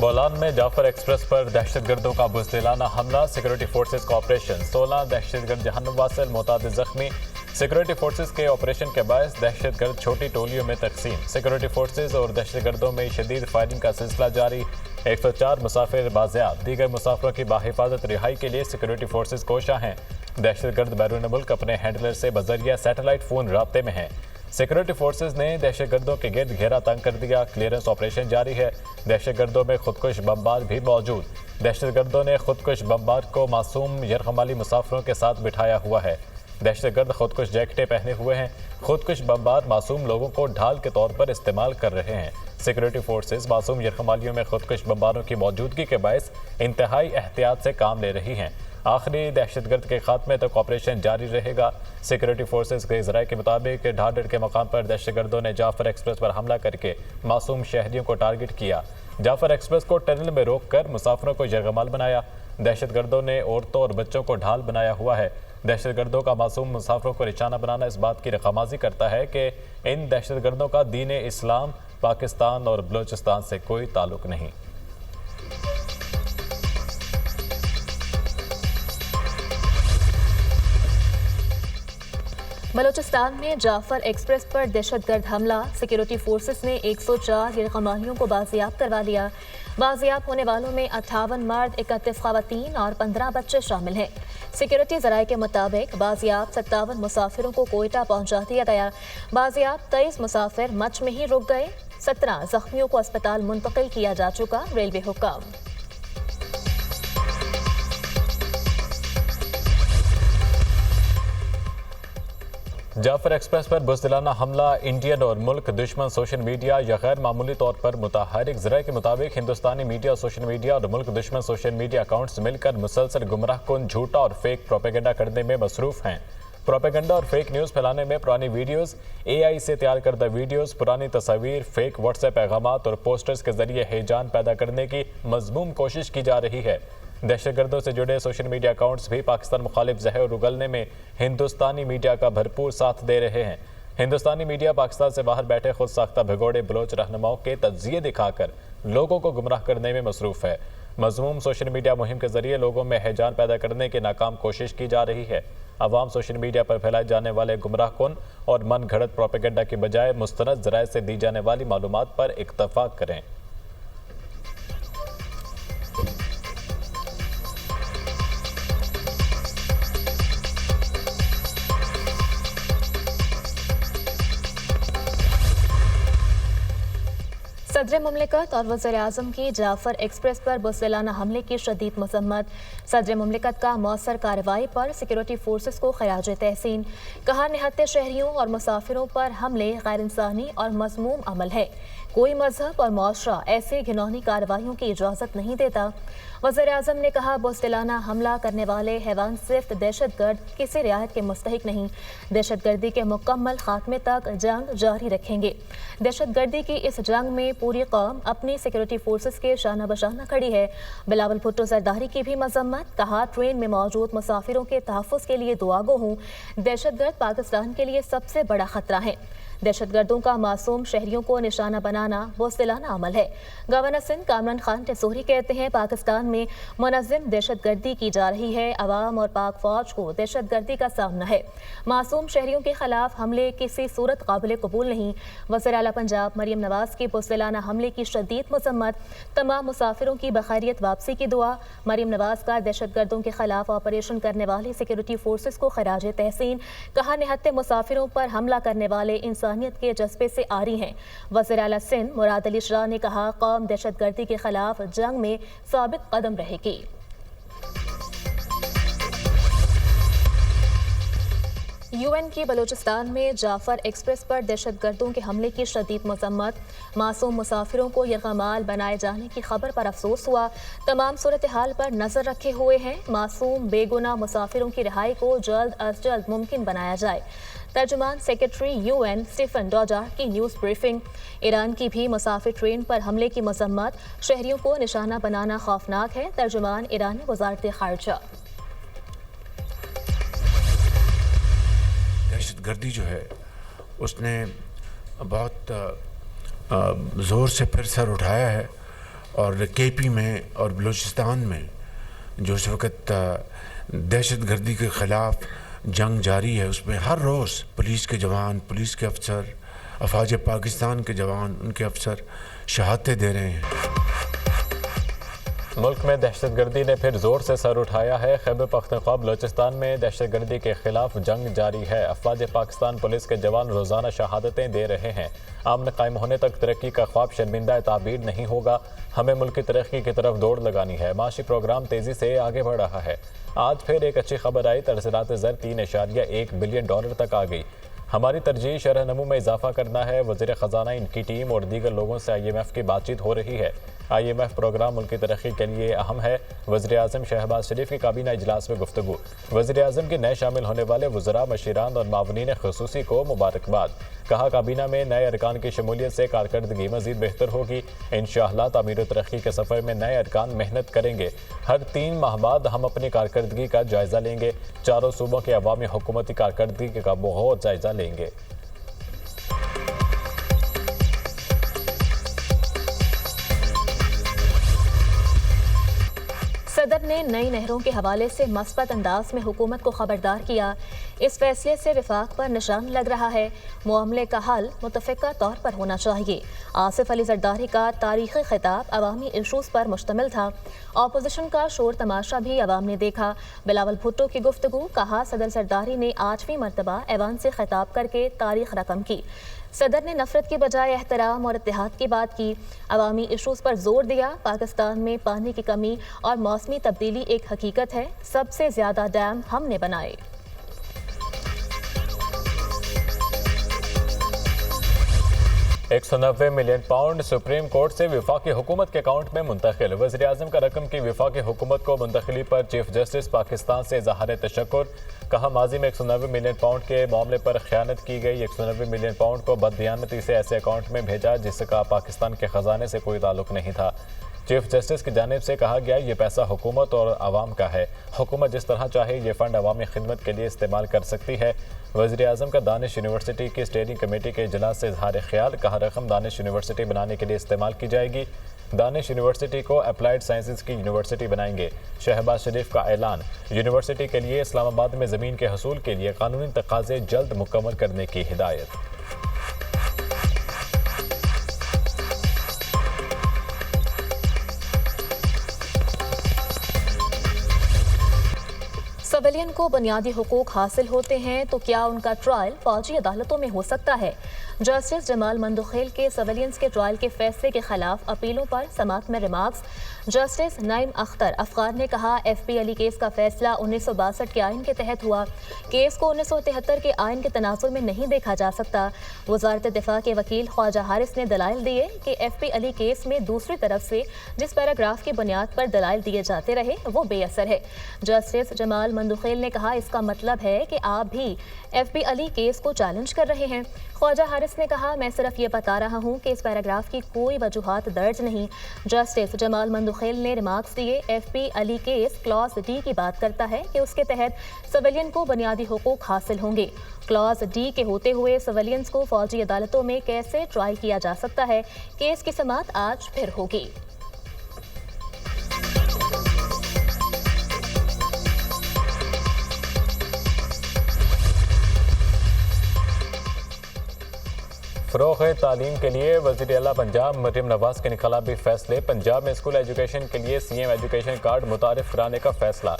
بولان میں جعفر ایکسپریس پر دہشت گردوں کا بزدلانہ حملہ، سیکورٹی فورسز کا آپریشن، 16 دہشت گرد جہنم واصل، متعدد زخمی۔ سیکورٹی فورسز کے آپریشن کے باعث دہشت گرد چھوٹی ٹولیوں میں تقسیم، سیکورٹی فورسز اور دہشت گردوں میں شدید فائرنگ کا سلسلہ جاری، 104 مسافر بازیاب، دیگر مسافروں کی بحفاظت رہائی کے لیے سیکورٹی فورسز کوشاں ہیں۔ دہشت گرد بیرون ملک اپنے ہینڈلر سے بذریعہ سیٹلائٹ فون رابطے میں ہیں۔ سیکورٹی فورسز نے دہشت گردوں کے گرد گھیرا تنگ کر دیا، کلیئرنس آپریشن جاری ہے۔ دہشت گردوں میں خودکش بمبار بھی موجود، دہشت گردوں نے خودکش بمبار کو معصوم یرغمالی مسافروں کے ساتھ بٹھایا ہوا ہے۔ دہشت گرد خودکش جیکٹیں پہنے ہوئے ہیں، خودکش بمبار معصوم لوگوں کو ڈھال کے طور پر استعمال کر رہے ہیں۔ سیکورٹی فورسز معصوم یرغمالیوں میں خودکش بمباروں کی موجودگی کے باعث انتہائی احتیاط سے کام لے رہی ہیں۔ آخری دہشت گرد کے خاتمے تک آپریشن جاری رہے گا۔ سیکورٹی فورسز کے ذرائع کے مطابق ڈھاڈر کے مقام پر دہشت گردوں نے جعفر ایکسپریس پر حملہ کر کے معصوم شہریوں کو ٹارگٹ کیا۔ جعفر ایکسپریس کو ٹنل میں روک کر مسافروں کو یرغمال بنایا۔ دہشت گردوں نے عورتوں اور بچوں کو ڈھال بنایا ہوا ہے۔ دہشت گردوں کا معصوم مسافروں کو نشانہ بنانا اس بات کی رقامازی کرتا ہے کہ ان دہشت گردوں کا دین اسلام، پاکستان اور بلوچستان سے کوئی تعلق نہیں۔ بلوچستان میں جعفر ایکسپریس پر دہشت گرد حملہ، سیکورٹی فورسز نے 104 یرغمالیوں کو بازیاب کروا لیا۔ بازیاب ہونے والوں میں 58 مرد، 31 خواتین اور 15 بچے شامل ہیں۔ سیکورٹی ذرائع کے مطابق بازیاب 57 مسافروں کو کوئٹہ پہنچا دیا گیا۔ بازیاب 23 مسافر مچ میں ہی رک گئے، 17 زخمیوں کو اسپتال منتقل کیا جا چکا، ریلوے حکام۔ جعفر ایکسپریس پر بزدلانہ حملہ، انڈین اور ملک دشمن سوشل میڈیا یا غیر معمولی طور پر متحرک ذرائع کے مطابق ہندوستانی میڈیا، سوشل میڈیا اور ملک دشمن سوشل میڈیا اکاؤنٹس مل کر مسلسل گمراہ کن، جھوٹا اور فیک پروپیگنڈا کرنے میں مصروف ہیں۔ پروپیگنڈا اور فیک نیوز پھیلانے میں پرانی ویڈیوز، اے آئی سے تیار کردہ ویڈیوز، پرانی تصاویر، فیک واٹس ایپ پیغامات اور پوسٹرز کے ذریعے ہیجان پیدا کرنے کی مذموم کوشش کی جا رہی ہے۔ دہشت گردوں سے جڑے سوشل میڈیا اکاؤنٹس بھی پاکستان مخالف زہر اگلنے میں ہندوستانی میڈیا کا بھرپور ساتھ دے رہے ہیں۔ ہندوستانی میڈیا پاکستان سے باہر بیٹھے خود ساختہ بھگوڑے بلوچ رہنماؤں کے تجزیے دکھا کر لوگوں کو گمراہ کرنے میں مصروف ہے۔ مذموم سوشل میڈیا مہم کے ذریعے لوگوں میں ہیجان پیدا کرنے کی ناکام کوشش کی جا رہی ہے۔ عوام سوشل میڈیا پر پھیلائے جانے والے گمراہ کن اور من گھڑت پروپیگنڈا کی بجائے مستند ذرائع سے دی جانے والی معلومات پر اکتفا کریں۔ صدر مملکت اور وزیر اعظم کی جعفر ایکسپریس پر بزدلانہ حملے کی شدید مذمت، صدر مملکت کا مؤثر کارروائی پر سیکورٹی فورسز کو خراج تحسین، کہا نہتے شہریوں اور مسافروں پر حملے غیر انسانی اور مذموم عمل ہے، کوئی مذہب اور معاشرہ ایسے گھناؤنی کارروائیوں کی اجازت نہیں دیتا۔ وزیر اعظم نے کہا بزدلانہ حملہ کرنے والے حیوان صرف دہشت گرد کسی رعایت کے مستحق نہیں، دہشت گردی کے مکمل خاتمے تک جنگ جاری رکھیں گے۔ دہشت گردی کی اس جنگ میں پوری قوم اپنی سیکورٹی فورسز کے شانہ بشانہ کھڑی ہے۔ بلاول بھٹو زرداری کی بھی مذمت، کہا ٹرین میں موجود مسافروں کے تحفظ کے لیے دعا گو ہوں، دہشت گرد پاکستان کے لیے سب سے بڑا خطرہ ہے۔ دہشت گردوں کا معصوم شہریوں کو نشانہ بنانا بزدلانہ عمل ہے۔ گورنر سندھ کامران خان ٹیسوری کہتے ہیں پاکستان میں منظم دہشت گردی کی جا رہی ہے، عوام اور پاک فوج کو دہشت گردی کا سامنا ہے، معصوم شہریوں کے خلاف حملے کسی صورت قابل قبول نہیں۔ وزیر اعلیٰ پنجاب مریم نواز کی بزدلانہ حملے کی شدید مذمت، تمام مسافروں کی بخیریت واپسی کی دعا۔ مریم نواز کا دہشت گردوں کے خلاف آپریشن کرنے والی سیکورٹی فورسز کو خراج تحسین، کہا نہتے مسافروں پر حملہ کرنے والے انسانیت کے جذبے سے عاری ہیں۔ وزیر اعلیٰ سندھ مراد علی شاہ نے کہا قوم دہشت گردی کے خلاف جنگ میں ثابت قدم رہے گی۔ یو این کی بلوچستان میں جعفر ایکسپریس پر دہشت گردوں کے حملے کی شدید مذمت، معصوم مسافروں کو یرغمال بنائے جانے کی خبر پر افسوس ہوا، تمام صورتحال پر نظر رکھے ہوئے ہیں، معصوم بے گناہ مسافروں کی رہائی کو جلد از جلد ممکن بنایا جائے۔ ترجمان سیکرٹری یو این اسٹیفن ڈوڈارک کی نیوز بریفنگ۔ ایران کی بھی مسافر ٹرین پر حملے کی مذمت، شہریوں کو نشانہ بنانا خوفناک ہے۔ ترجمان ایرانی وزارت خارجہ۔ دہشت گردی جو ہے اس نے بہت زور سے پھر سر اٹھایا ہے اور کے پی میں اور بلوچستان میں جو اس وقت دہشت گردی کے خلاف جنگ جاری ہے، اس میں ہر روز پولیس کے جوان، پولیس کے افسر، افواج پاکستان کے جوان، ان کے افسر شہادتیں دے رہے ہیں۔ ملک میں دہشت گردی نے پھر زور سے سر اٹھایا ہے۔ خیبر پختونخوا بلوچستان میں دہشت گردی کے خلاف جنگ جاری ہے۔ افواج پاکستان پولیس کے جوان روزانہ شہادتیں دے رہے ہیں۔ امن قائم ہونے تک ترقی کا خواب شرمندہ تعبیر نہیں ہوگا، ہمیں ملک کی ترقی کی طرف دوڑ لگانی ہے۔ معاشی پروگرام تیزی سے آگے بڑھ رہا ہے۔ آج پھر ایک اچھی خبر آئی، ترسیلات زر $3.1 بلین تک آ گئی۔ ہماری ترجیح شرح نمو میں اضافہ کرنا ہے۔ وزیر خزانہ، ان کی ٹیم اور دیگر لوگوں سے IMF کی بات چیت ہو رہی ہے۔ IMF پروگرام ملک کی ترقی کے لیے اہم ہے۔ وزیر اعظم شہباز شریف کی کابینہ اجلاس میں گفتگو۔ وزیر اعظم کے نئے شامل ہونے والے وزراء، مشیران اور معاونین خصوصی کو مبارکباد۔ کہا کابینہ میں نئے ارکان کی شمولیت سے کارکردگی مزید بہتر ہوگی۔ انشاءاللہ تعمیر و ترقی کے سفر میں نئے ارکان محنت کریں گے۔ ہر 3 ماہ بعد ہم اپنی کارکردگی کا جائزہ لیں گے۔ چاروں صوبوں کے عوامی حکومتی کارکردگی کا بہت جائزہ لیں گے۔ صدر نے نئی نہروں کے حوالے سے مثبت انداز میں حکومت کو خبردار کیا۔ اس فیصلے سے وفاق پر نشان لگ رہا ہے، معاملے کا حل متفقہ طور پر ہونا چاہیے۔ آصف علی زرداری کا تاریخی خطاب عوامی ایشوز پر مشتمل تھا۔ اپوزیشن کا شور تماشا بھی عوام نے دیکھا۔ بلاول بھٹو کی گفتگو، کہا صدر زرداری نے 8ویں مرتبہ ایوان سے خطاب کر کے تاریخ رقم کی۔ صدر نے نفرت کے بجائے احترام اور اتحاد کی بات کی۔ عوامی ایشوز پر زور دیا۔ پاکستان میں پانی کی کمی اور موسمی تبدیلی ایک حقیقت ہے، سب سے زیادہ ڈیم ہم نے بنائے۔ £190 ملین سپریم کورٹ سے وفاقی حکومت کے اکاؤنٹ میں منتقل۔ وزیر اعظم کا رقم کی وفاقی حکومت کو منتقلی پر چیف جسٹس پاکستان سے اظہار تشکر۔ کہا ماضی میں £190 ملین کے معاملے پر خیانت کی گئی۔ £190 ملین کو بددیانتی سے ایسے اکاؤنٹ میں بھیجا جس کا پاکستان کے خزانے سے کوئی تعلق نہیں تھا۔ چیف جسٹس کی جانب سے کہا گیا یہ پیسہ حکومت اور عوام کا ہے، حکومت جس طرح چاہے یہ فنڈ عوامی خدمت کے لیے استعمال کر سکتی ہے۔ وزیر اعظم کا دانش یونیورسٹی کی اسٹیئرنگ کمیٹی کے اجلاس سے اظہار خیال، کہا رقم دانش یونیورسٹی بنانے کے لیے استعمال کی جائے گی۔ دانش یونیورسٹی کو اپلائیڈ سائنسز کی یونیورسٹی بنائیں گے۔ شہباز شریف کا اعلان، یونیورسٹی کے لیے اسلام آباد میں زمین کے حصول کے لیے قانونی تقاضے جلد مکمل کرنے کی ہدایت۔ سویلین کو بنیادی حقوق حاصل ہوتے ہیں تو کیا ان کا ٹرائل فوجی عدالتوں میں ہو سکتا ہے؟ جسٹس جمال مندوخیل کے سویلینز کے ٹرائل کے فیصلے کے خلاف اپیلوں پر سماعت میں ریمارکس۔ جسٹس نعیم اختر افغان نے کہا FP علی کیس کا فیصلہ 1962 کے آئین کے تحت ہوا، کیس کو 1973 کے آئین کے تناظر میں نہیں دیکھا جا سکتا۔ وزارت دفاع کے وکیل خواجہ حارث نے دلائل دیے کہ FP علی کیس میں دوسری طرف سے جس پیراگراف کی بنیاد پر دلائل دیے جاتے رہے وہ بے اثر ہے۔ جسٹس جمال مندوخیل نے کہا اس کا مطلب ہے کہ آپ بھی FP علی کیس کو چیلنج کر رہے ہیں۔ خواجہ حارث نے کہا میں صرف یہ بتا رہا ہوں کہ اس پیراگراف کی کوئی وجوہات درج نہیں۔ جسٹس جمال مندوخیل نے ریمارکس دیے FP علی کیس کلاس D کی بات کرتا ہے کہ اس کے تحت سویلین کو بنیادی حقوق حاصل ہوں گے۔ کلاس D کے ہوتے ہوئے سویلینز کو فوجی عدالتوں میں کیسے ٹرائل کیا جا سکتا ہے؟ کیس کی سماعت آج پھر ہوگی۔ فروغ تعلیم کے لیے وزیر اعلیٰ پنجاب مریم نواز کے انقلابی فیصلے۔ پنجاب میں اسکول ایجوکیشن کے لیے CM ایجوکیشن کارڈ متعارف کرانے کا فیصلہ۔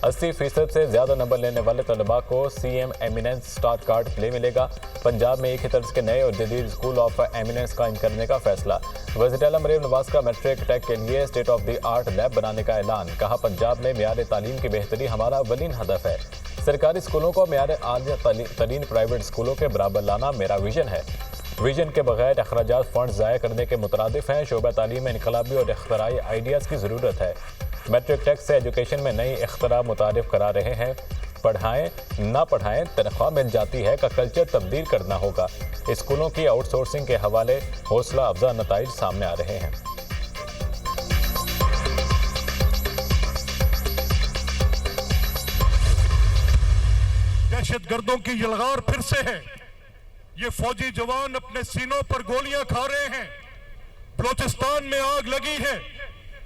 80% سے زیادہ نمبر لینے والے طلباء کو CM ایمیننس اسٹار کارڈ پلے ملے گا۔ پنجاب میں ایک ہی طرز کے نئے اور جدید اسکول آف ایمیننس قائم کرنے کا فیصلہ۔ وزیر اعلیٰ مریم نواز کا میٹرک ٹیک کے لیے state of the art lab بنانے کا اعلان۔ کہا پنجاب میں معیار تعلیم کی بہتری ہمارا اولین ہدف ہے۔ سرکاری اسکولوں کو معیار اعلیٰ ترین پرائیویٹ اسکولوں کے برابر لانا میرا ویژن ہے۔ ویژن کے بغیر اخراجات فنڈ ضائع کرنے کے مترادف ہیں۔ شعبہ تعلیم میں انقلابی اور اختراعی آئیڈیاز کی ضرورت ہے۔ میٹرک ٹیکس سے ایجوکیشن میں نئی اختراع متعارف کرا رہے ہیں۔ پڑھائیں نہ پڑھائیں تنخواہ مل جاتی ہے کا کلچر تبدیل کرنا ہوگا۔ اسکولوں کی آؤٹ سورسنگ کے حوالے حوصلہ افزا نتائج سامنے آ رہے ہیں۔ دہشت گردوں کی یلغار پھر سے ہے۔ یہ فوجی جوان اپنے سینوں پر گولیاں کھا رہے ہیں۔ بلوچستان میں آگ لگی ہے،